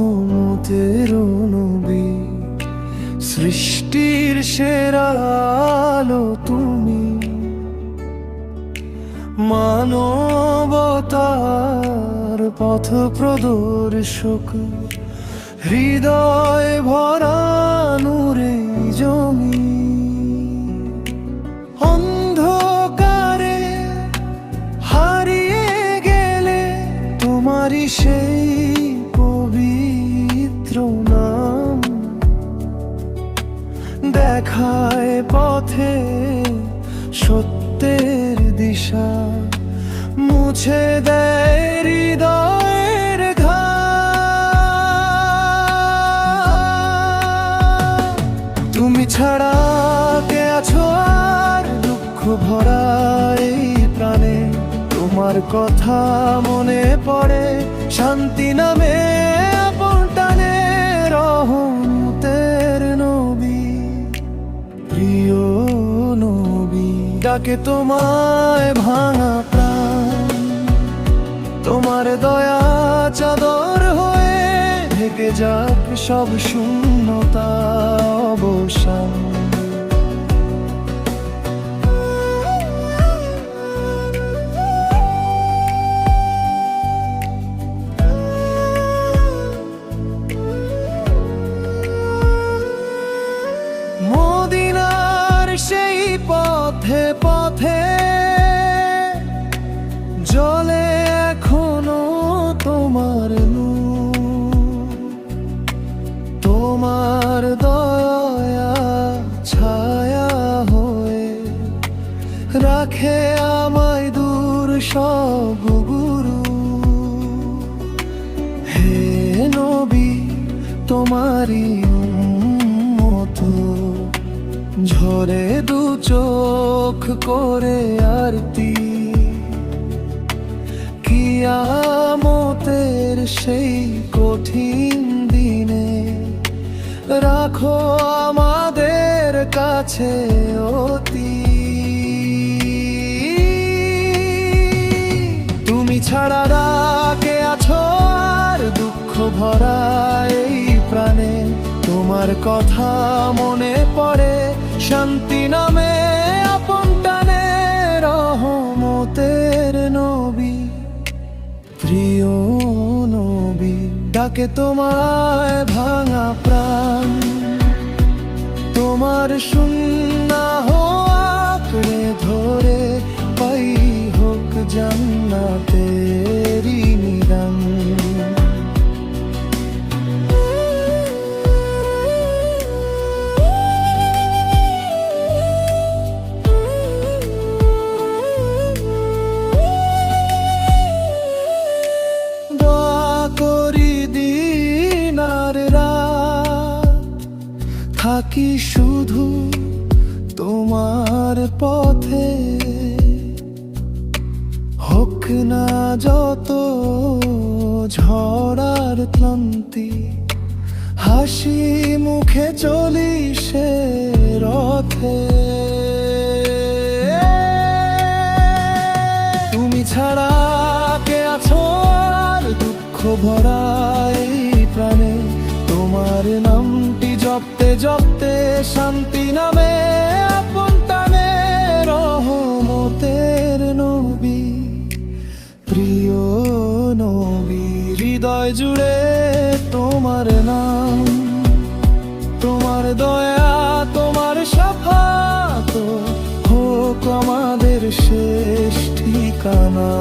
রহমতের নবী, সৃষ্টির সেরা আলো তুমি, মানবতার পথ প্রদর্শক, হৃদয় ভরা নূরে জমি। অন্ধকারে হারিয়ে গেলে তোমারই সেই পবিত্র নাম দেখায় পথে সত্যের দিশা, মুছে দেয় হৃদয়ের ঘাম। তুমি ছাড়া কে আছো আর দুঃখ ভরা এই প্রাণে, তোমার কথা মনে পড়ে শান্তি নামে আপন টানে। রহমতের নবী, প্রিয় নবী, ডাকে তোমায় ভাঙা প্রাণ, তোমার দয়া চাদর হয়ে ঢেকে যাক সব শূন্যতা অবসান। মদিনার সেই পথে পথে জলে এখনো তোমার নূর, তোমার দয়া ছায়া হয়ে রাখে আমায় দূর সব গুরু। হে নবী, তোমারই উম্মত, ঝরে দু চোখ করে আরতি, কিয়ামতের সেই কঠিন দিনে রাখো আমাদের কাছে অতি। তুমি ছাড়া কে আছো আর দুঃখ ভরা এই প্রাণে, তোমার কথা মনে পড়ে শান্তি নামে আপন টানে। রহমতের নবী, প্রিয় নবী, ডাকে তোমায় ভাঙা প্রাণ, তোমার সুন্নাহ আঁকড়ে ধরে পাই হোক জান্নাতেরি নিদান। থাকি শুধু তোমার পথে, হোক না যত ঝড়ার ক্লান্তি, হাসি মুখে চলি সে রথে। তুমি ছাড়া কে আছো আর দুঃখ ভরা এই প্রাণে, তোমার নামটি জপতে জপতে শান্তি নামে আপন টানে। রহমতের নবী, প্রিয় নবী, হৃদয় জুড়ে তোমার নাম, তোমার দয়া তোমার শাফাত হোক আমাদের শেষ ঠিকানা।